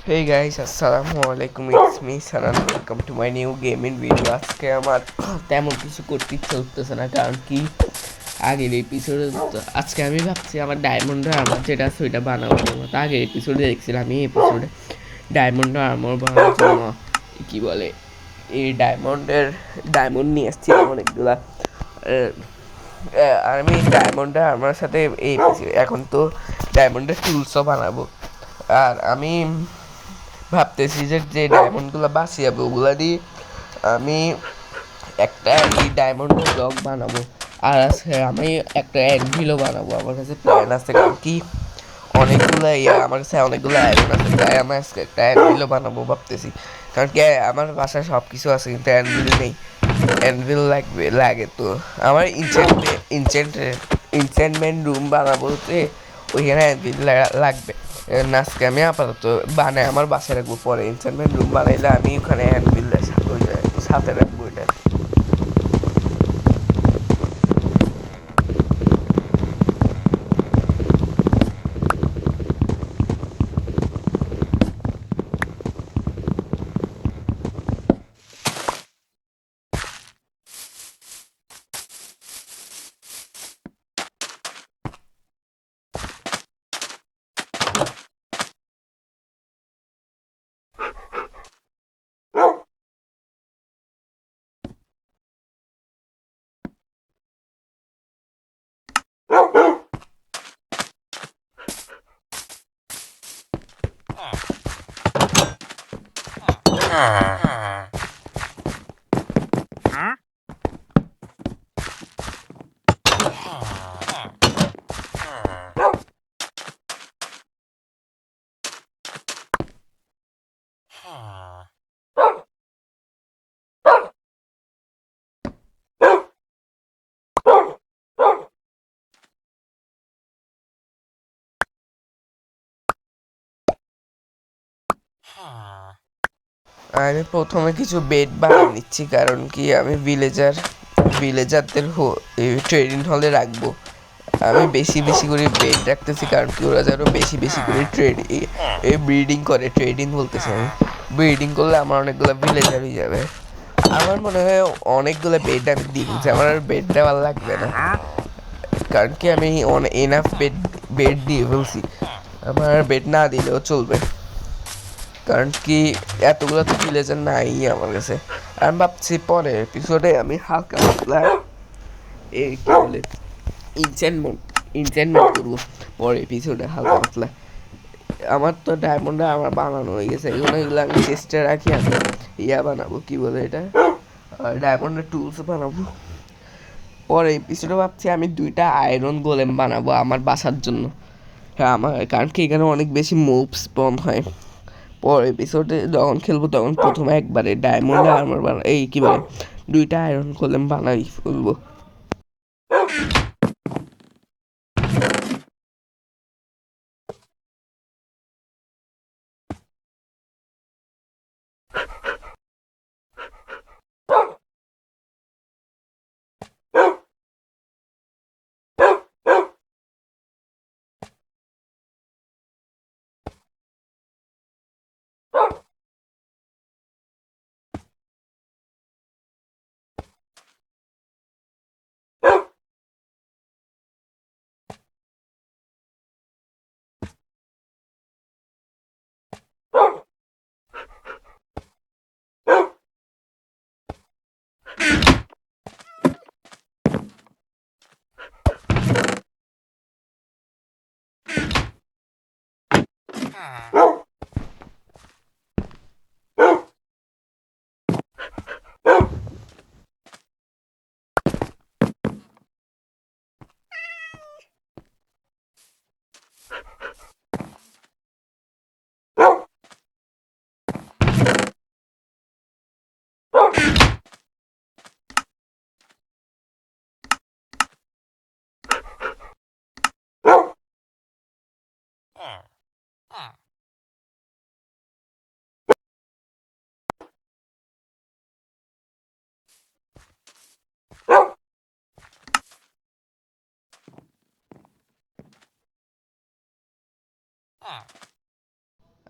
Hey guys, Assalamualaikum. It's me Saran. Welcome to my new gaming video. আজকে আমার তেমন কিছু করতে ইচ্ছে হতেছে না, কারণ কি আগের এপিসোডে আজকে আমি ভাবছি আমার ডায়মন্ডের আর্মার যেটা আছে ওইটা বানাবো। তো আগের এপিসোডে দেখছিলাম, এই এপিসোডে ডায়মন্ডের আর্মার বানানোর জন্য কি বলে এই ডায়মন্ড নিয়ে এসেছিলাম অনেকগুলা। আর আমি ডায়মন্ডের আর্মার সাথে এই এখন তো ডায়মন্ডের টুলসও বানাবো। আর আমি ভাবতেছি যে যে ডায়মন্ডগুলো বাঁচিয়ে যাবে ওগুলা দিয়ে আমি একটা এই ডায়মন্ডের ব্লক বানাবো। আর আছে আমি একটা অ্যানভিলও বানাবো। আমার কাছে প্ল্যান আছে, কারণ কি অনেকগুলো আমার কাছে অনেকগুলো আয়রন আছে, তাই আমি আজকে একটা অ্যানভিলও বানাবো ভাবতেছি। কারণ কি আমার বাসায় সব কিছু আছে কিন্তু অ্যানভিল নেই। অ্যানভিল লাগে তো আমার ইনচেন্টমেন্ট রুম বানাবোতে ওইখানে অ্যানভিল লাগবে। আজকে আমি আপাতত আমার বাসায় রাখবো, পরে ইনচেন্টমেন্ট রুম বানাইলে আমি ওখানে অ্যানভিল সাথে রাখবো এটা। আমি প্রথমে কিছু বেড বানিয়ে নিচ্ছি, কারণ কি আমি ভিলেজারদের ট্রেডিং হলে রাখবো। আমি বেশি বেশি করে বেড রাখতেছি, কারণ কি ওরা যেন বেশি বেশি করে ব্রিডিং করে। ট্রেডিং বলতেছি আমি, ব্রিডিং করলে আমার অনেকগুলো ভিলেজার হয়ে যাবে। আমার মনে হয় অনেকগুলো বেড আমি দিচ্ছি, আমার আর বেড দেওয়ার লাগবে না, কারণ কি আমি এনাফ বেড দিয়ে ফেলছি। আমার বেড না দিলেও চলবে, কারণ কি এতগুলো তো ভিলেজার নাই আমার কাছে। আমি ভাবছি পরে এপিসোডে আমি হালকা পাতলা এই কি বলে ইনচেন্টমেন্ট করবো পরে এপিসোডে হালকা পাতলা। আমার তো ডায়মন্ডে আমার বানানো হয়ে গেছে, এগুলো আমি চেষ্টা রাখি। আমি বানাবো কি বলে এটা, ডায়মন্ডের টুলস বানাবো পরে এপিসোডে। ভাবছি আমি 2টা আয়রন গোলেম বানাবো আমার বাসার জন্য। হ্যাঁ, আমার কারণ কি এখানে অনেক বেশি মুভ স্পন হয়। পর এপিসোডে যখন খেলবো তখন প্রথমে একবারে ডায়মন্ড আর্মার এই কি বলে 2টা আয়রন গোলেম বানাই ফেলবো।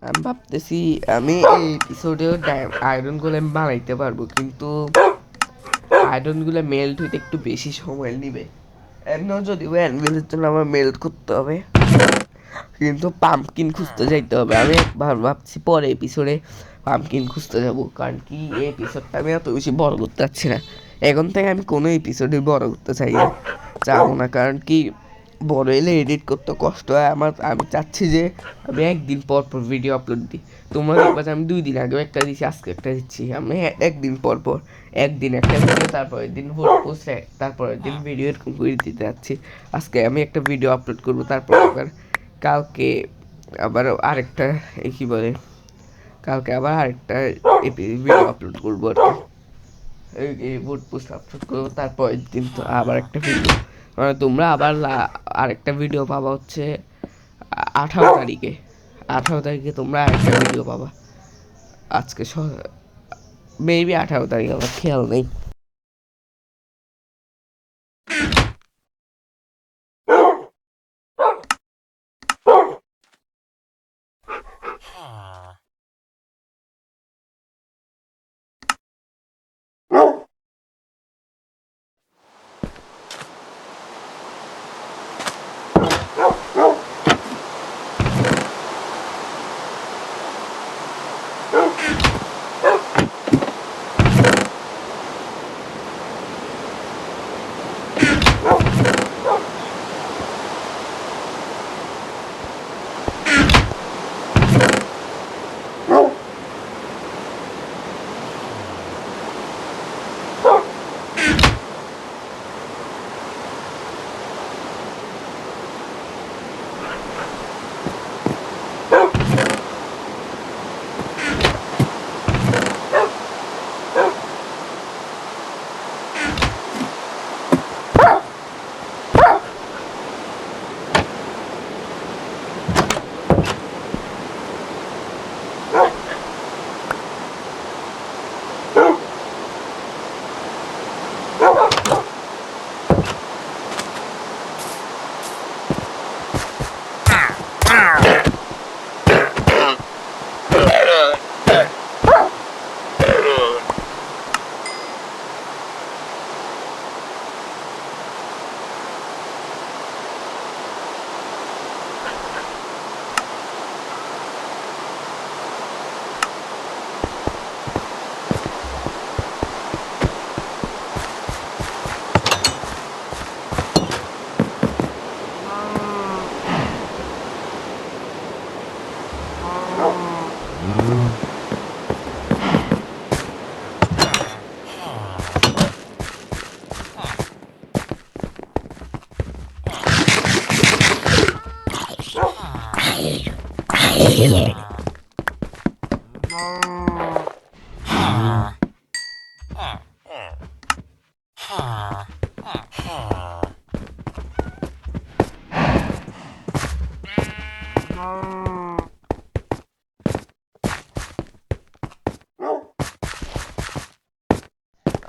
আমি ভাবতেছি আমি এই এপিসোডেও আয়রন গোলেম বানাইতে পারবো, কিন্তু আয়রনগুলো মেল্ট হইতে একটু বেশি সময় নেবে। এমনও যদিও অ্যানভিলের জন্য আমার মেল্ট করতে হবে, কিন্তু পাম্পকিন খুঁজতে যাইতে হবে। আমি একবার ভাবছি পরে এপিসোডে পাম্পকিন খুঁজতে যাবো, কারণ কি এই এপিসোডটা আমি এত বেশি বড় করতে চাচ্ছি না। এখন থেকে আমি কোনো এপিসোডে বড় করতে চাই না, চাবো না, কারণ কি বড় এলে এডিট করতে কষ্ট হয় আমার। আমি চাচ্ছি যে আমি একদিন পর পর ভিডিও আপলোড দিই। তোমরা দেখবা যে আমি 2 দিন আগেও একটা দিচ্ছি, আজকে একটা দিচ্ছি। আমি একদিন পর পর একদিন একটা ভিডিও, তারপরের দিন পোস্ট, তারপরের দিন ভিডিও, এরকম করে দিতে যাচ্ছি। আজকে আমি একটা ভিডিও আপলোড করবো, তারপর আবার কালকে আবার আরেকটা, কী বলে, কালকে আবার আরেকটা ভিডিও আপলোড করবো আর কি। এই বোর্ড পোস্ট আপলোড করবো, তারপরের দিন তো আবার একটা ভিডিও, মানে তোমরা আবার আরেকটা ভিডিও পাবা হচ্ছে 18 তারিখে। 18 তারিখে তোমরা আরেকটা ভিডিও পাবা। আজকে মেবি 18 তারিখ, আমার খেয়াল নেই।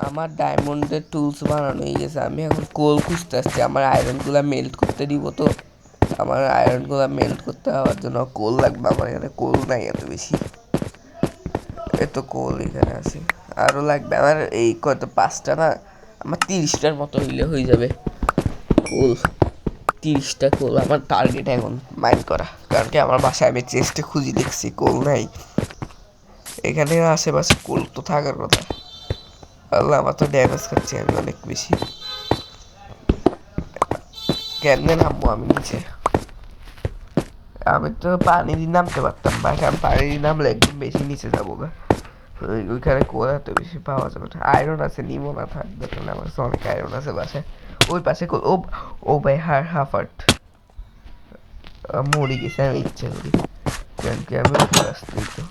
আমার ডায়মন্ডের টুলস বানানো হয়ে গেছে। আমি এখন কোল খুঁজতে আসছি, আমার আয়রনগুলো মেল্ট করতে দিব। তো আমার আয়রনগুলো মেল্ট করতে হওয়ার জন্য কোল লাগবে। আমার এখানে কোল নাই এত বেশি, এত কোল এখানে আছে, আরও লাগবে আমার। এই কত 5টা না, আমার 30টার মতো হইলে হয়ে যাবে কোল। 30টা কোল আমার টার্গেট এখন মাইন্ড করা, কারণ কি আমার বাসায় আমি চেস্টে খুঁজি দেখছি কোল নাই। এখানে আশেপাশে কোল তো থাকার কথা। আল্লাহ, আমার তো ড্যামেজ খাচ্ছি আমি অনেক বেশি। কেমনে নামবো আমি নিচে? আমি তো পানি দিয়ে নামতে পারতাম, বাট আমি পানি দিয়ে নামলে একদম বেশি নিচে যাবো গা। ওইখানে কোল এত বেশি পাওয়া যাবে না। আয়রন আছে, নিমো না, থাকবে তো না, আমার অনেক আয়রন আছে বাসায়। ওই পাশে ও, ও ভাই, হাফ আর্ট মরে গেছে। আমি ইচ্ছে করি, কারণ কি আমি উপর আসতেই তো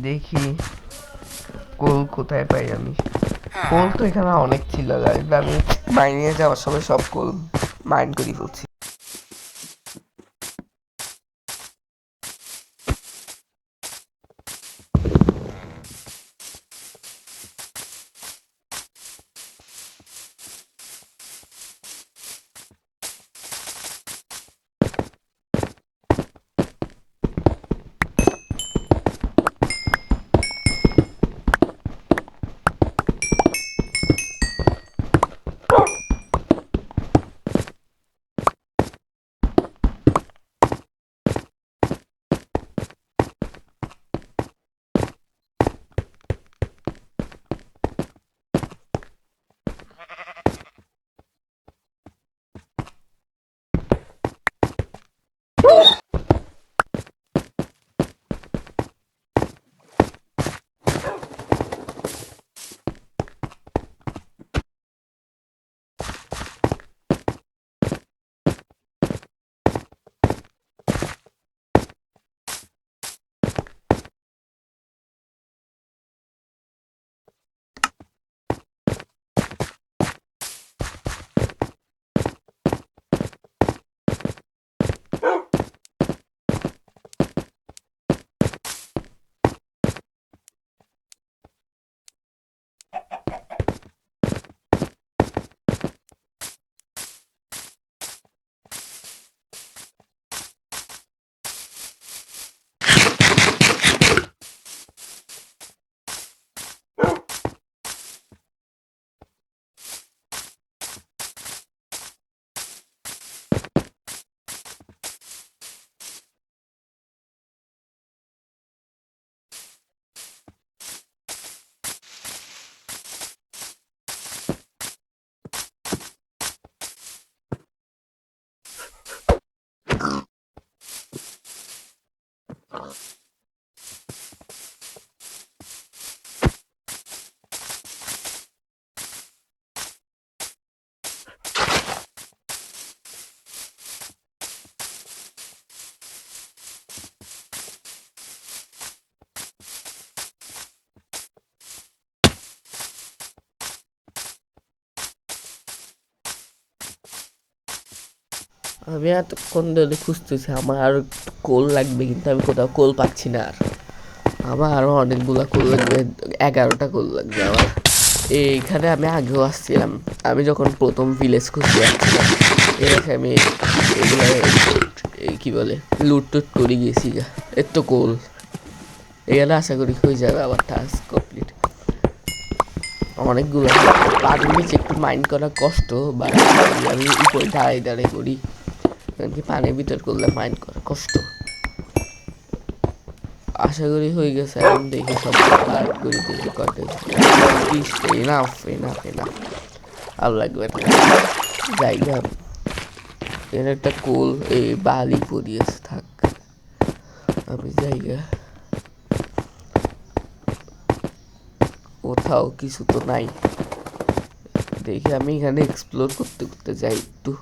দেখি কোল কোথায় পাই আমি। কোল তো এখানে অনেক ছিল, আমি মাইনে যাওয়ার সময় সব কোল মাইন করে ফেলছি। আমি এতক্ষণ ধরে খুঁজতেছি, আমার আরো একটু কোল লাগবে, কিন্তু আমি কোথাও কোল পাচ্ছি না। আর আমার আরো অনেকগুলা কোল লাগবে, 11টা কোল লাগবে আমার। এইখানে আমি আগেও আসছিলাম, আমি যখন প্রথম ভিলেজ খুঁজতে যাচ্ছিলাম, এখানে আমি এগুলো কি বলে লুট টুট করে গেছি। এর তো কোল এখানে আশা করি হয়ে যাবে আবার টাস্ক কমপ্লিট। অনেকগুলো পানির নিচে একটু মাইন্ড করা কষ্ট, বা আমি উপরে দাঁড়াই দাঁড়াই করি, কারণ কি পানির ভিতর করলে মাইন্ড করা কষ্ট। আশা করি হয়ে গেছে, এখন দেখি সব পার করে দিয়েছি কয়টা। এনাফ এনাফ এনাফ, আর লাগবে না জায়গা। এর একটা কোল এই বালি পরিয়েছে, থাক আমি জায়গা। কোথাও কিছু তো নাই, দেখি আমি এখানে এক্সপ্লোর করতে করতে যাই একটু।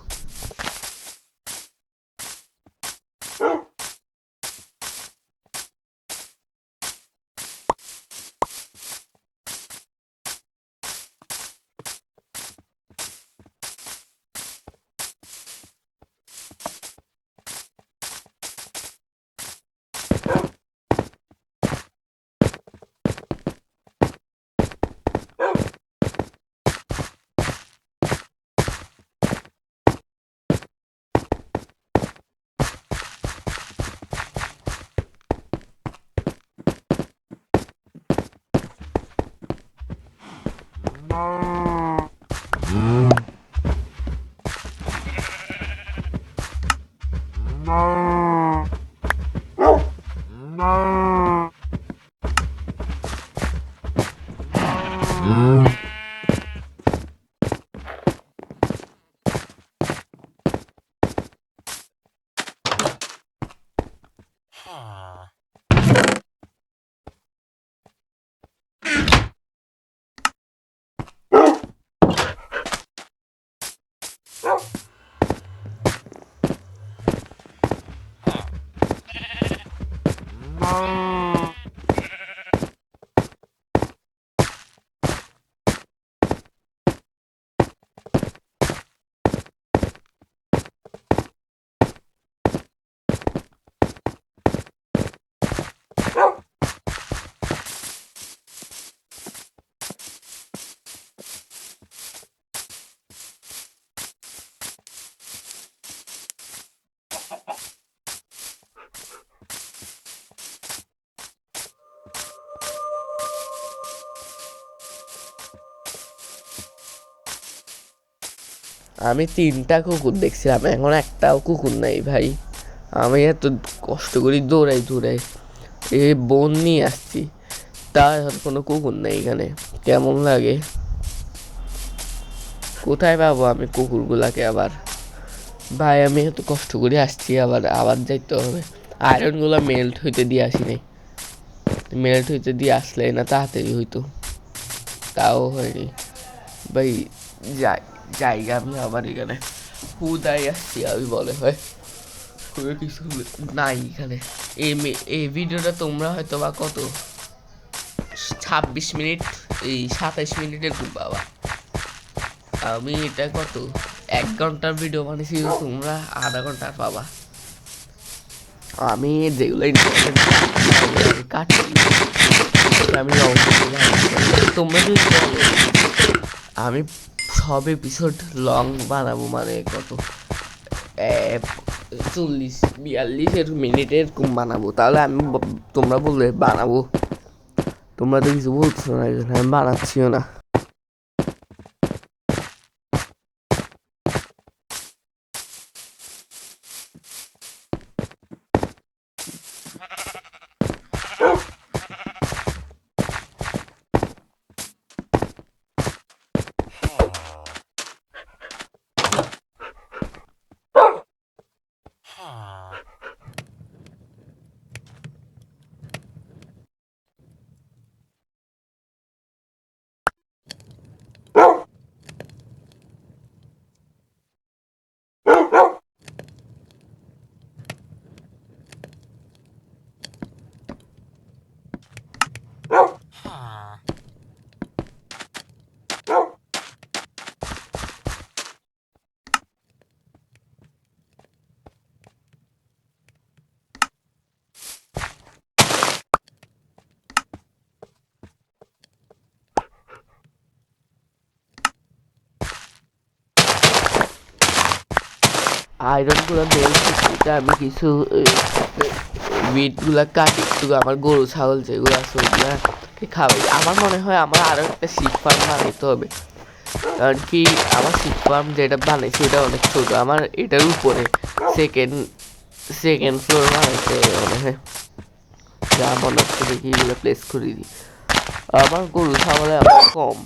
আমি 3টা কুকুর দেখছিলাম, এখন একটাও কুকুর নাই ভাই। আমি এত কষ্ট করি দৌড়াই দৌড়াই এই বন নিয়ে আসছি, তার কোনো কুকুর নেই এখানে, কেমন লাগে। কোথায় পাবো আমি কুকুরগুলাকে আবার? ভাই আমি এত কষ্ট করে আসছি, আবার আবার যাইতে হবে। আয়রনগুলো মেল্ট হইতে দিয়ে আসি নাই, মেল্ট হইতে দিয়ে আসলে না তাড়াতাড়ি হইতো, তাও হয়নি ভাই। যাই জায়গা আমি আবার এখানে হুদাই আসছি, আমি বলে হয় কিছু নাই এখানে। এই ভিডিওটা তোমরা হয়তো বা কত 26 মিনিট, এই 27 মিনিটের খুব বাবা। আমি এটা কত 1 ঘন্টার ভিডিও বানিয়েছি, তোমরা আধা ঘন্টার পাবা। আমি যেগুলো ইম্পর্টেন্ট কাটি, আমি তোমরা যদি আমি সব এপিসোড লং বানাবো, মানে কত 40-42 মিনিটের কম বানাবো, তাহলে আমি তোমরা বললে বানাবো। তোমরা তো কিছু বলছো না, আমি বানাচ্ছিও না। আয়রনগুলো মেল করতে আমি কিছু উইটগুলো কাটি, একটু আমার গরু ছাগল যেগুলো আছে ওগুলো খাওয়াই। আমার মনে হয় আমার আরও একটা শিপ ফার্ম বানাইতে হবে, কারণ কি আমার শিপ ফার্ম যেটা বানাইছি ওটা অনেক ছোটো, আমার এটার উপরে সেকেন্ড ফ্লোর বানাইতে হবে মনে হয়। যা মনে হচ্ছে দেখি এগুলো প্লেস করে দিই। আমার গরু ছাগলে আমার কম,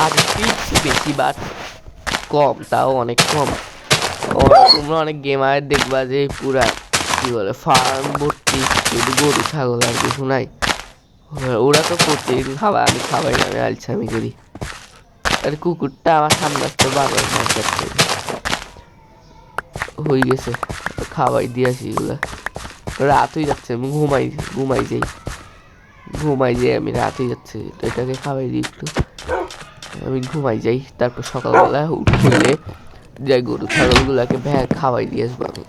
আর একটু বেশি বাট কম, তাও অনেক কম। তোমরা অনেক গেমার দেখবা যে পুরা কি বলে ফার্ম ভর্তি শুধু গরু ছাগল আর কিছু নাই। ওরা তো প্রতিদিন খাওয়ায়, আমি খাওয়াই না, আমি আলছামি করি। আর কুকুরটা আমার সামনে আসতে বারবার মার যাচ্ছে, হয়ে গেছে খাওয়াই দিয়েছি এগুলা। রাত হয়ে যাচ্ছে, আমি ঘুমাই যাই আমি, রাত হয়ে যাচ্ছে, তো এটাকে খাওয়াই দিই একটু, আমি ঘুমাই যাই। তারপর সকালবেলা উঠলে যাই গরু ছাগলগুলাকে খাওয়াই দিয়ে আসবো আমি।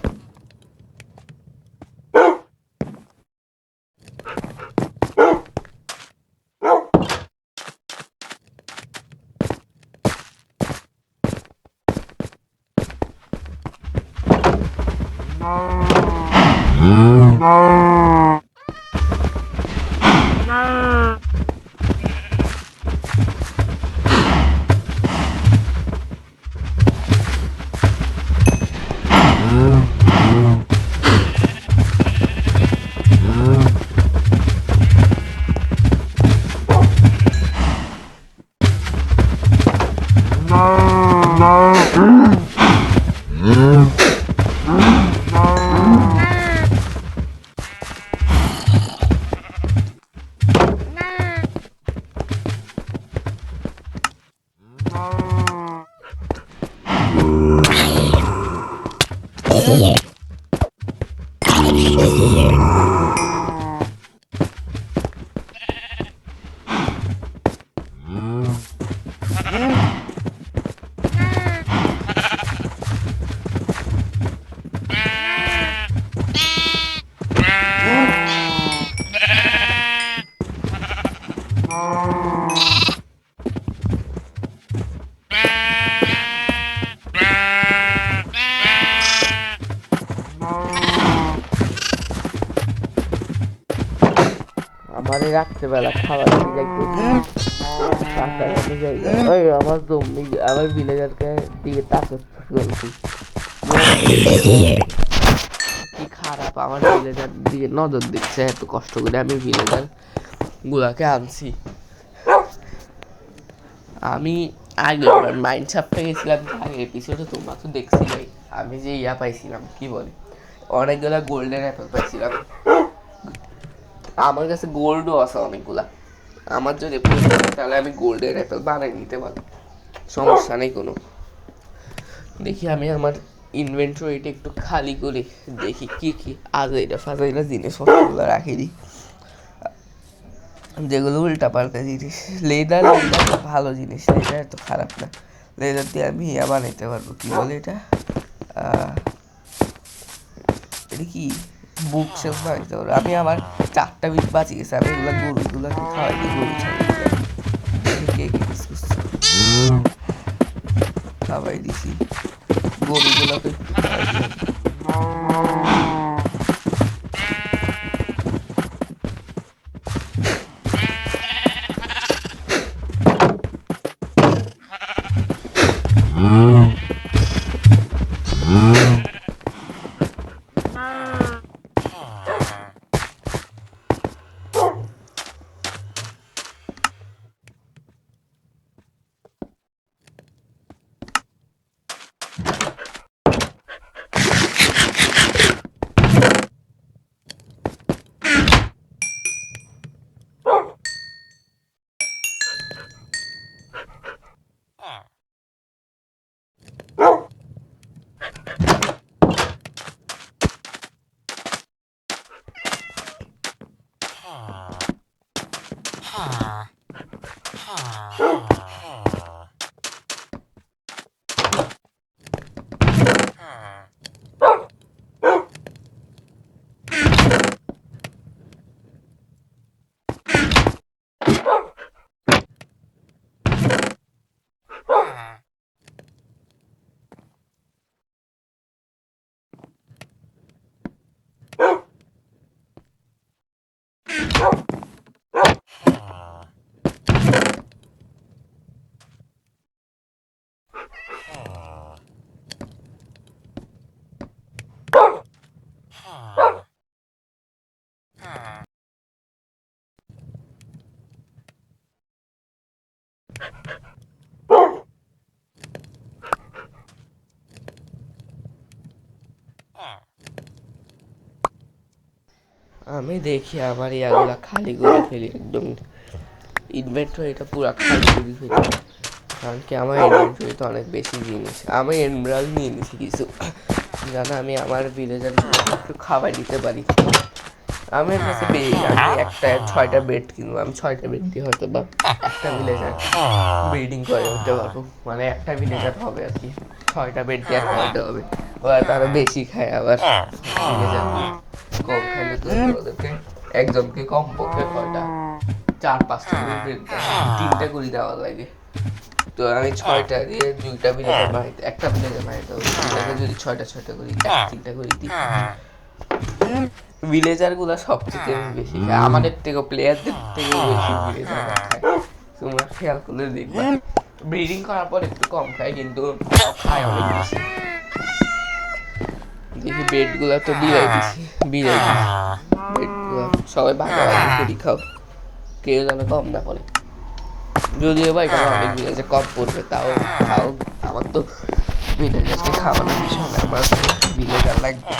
আমারে রাত্রেবেলা খাবার দিয়ে যাইতে ওই আমার জম্বি আমার ভিলেজারকে দিকে তাকাচ্ছি, কি খারাপ আমার ভিলেজার দিকে নজর দিচ্ছে, এত কষ্ট করে আমি ভিলেজার গুলাকে আনছি। আমি আগে মাইন্ড সাপটা গেছিলাম, আগে এপিসোডে তোমরা তো দেখছিলাই, আমি যে ইয়া পাইছিলাম কি বলে অনেকগুলা গোল্ডেন অ্যাপেল পাইছিলাম। আমার কাছে গোল্ডও আছে অনেকগুলা, আমার যদি তাহলে আমি গোল্ডেন অ্যাপেল বানাই নিতে পারি, সমস্যা নেই কোনো। দেখি আমি আমার ইনভেন্টরিটা একটু খালি করি, দেখি কি কি আজাইরা ফাজাইরা জিনিসপত্রগুলো রাখি দিই, যেগুলো উল্টা পাল্টা জিনিস। লেদার ভালো জিনিস, লেদার তো খারাপ না, লেদার দিয়ে আমি ইয়া বানাইতে পারবো, কি বলে এটা এটা কি বুক শেলফ বানাইতে পারবো। আমি আমার 4টা বিট বাঁচিয়ে গেছে, আমি এগুলো গরুগুলোকে খাওয়াই দিই, গরু ছাগলগুলো কে কে কিস করছে খাওয়াই দিছি, গরুগুলোকে একটু খাওয়াই দিই। আমি দেখি আমার ইয়াগুলা খালি করে ফেলি, একদম ইনভেন্টরিটা পুরো খালি করে ফেলি, কারণ কি আমার ইনভেন্টরিতে অনেক বেশি জিনিস। আমি এমরাল নিয়ে নিছি কিছু, জানা আমি আমার ভিলেজার একটু খাবার দিতে পারি। আমার কাছে আমি একটা 6টা বেড কিনবো, আমি 6টা বেড দিয়ে হয়তো বা একটা ভিলেজার ব্রিডিং করে উঠতে পারবো, মানে একটা ভিলেজার হবে আর কি, 6টা বেড দিয়ে একটা হতে হবে। ওরা তারা বেশি খায় আবার ভিলেজার, কম খাইলে তো ওদেরকে একজনকে কমপক্ষে কয়টা 4-5টা করে ব্রেড দেয়, 3টে করে দেওয়া লাগে। তো আমি 6টা দিয়ে 2টা ভিলেজার বানাইতে, একটা ভিলেজার বানাইতে হবে, দুটাকে যদি 6টা করি 3টা করে দিই। ভিলেজার গুলা সবচেয়ে বেশি খায়, আমাদের থেকে প্লেয়ারদের থেকে বেশি ভিলেজার খায়, তোমরা খেয়াল করলে দেখবা। ব্রিডিং করার পর একটু কম খায়, কিন্তু খায় অনেক বেশি। দেখি বেড গুলা তো বিলাই দিছি, বেড গুলা সবাই ভাগাভাগি করি খাও, কেউ যেন কম না পড়ে। যদিও বা এখানে অনেক ভিলেজে কম পড়বে, তাও খাও, আমার তো ভিলেজারকে খাওয়ানোর বিষয় না, আমার ভিলেজার লাগবে।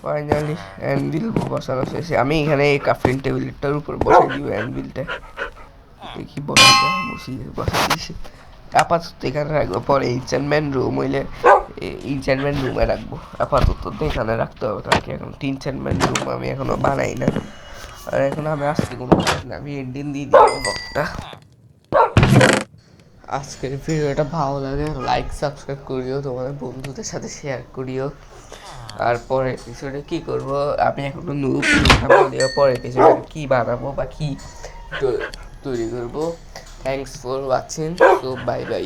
ফাইনালি অ্যানভিল বসানো শেষে, আমি এখানে এই কাফিন টেবিলটার উপর বসাই দিব অ্যানভিলটা, দেখি বসাই দিয়েছি। আপাতত এখানে রাখবো, পরে ইনচার্টমেন্ট রুম হইলে ইনচার্টমেন্ট রুমে রাখবো, আপাতত এখানে রাখতে হবে, কারণ কি এখন ইনচার্টমেন্ট রুম আমি এখনো বানাই না। আর এখন আমি আসতে কোনো কাজ না, আমি এন্ডিং দিয়ে দিব বকটা। আজকের ভিডিওটা ভালো লাগে লাইক সাবস্ক্রাইব করিও, তোমাদের বন্ধুদের সাথে শেয়ার করিও। আর পরের এপিসোডে কি করব আমি এখনো নুব পরের এপিসোডে কি বানাবো বা কি তৈরি করবো। Thanks for watching, so bye bye.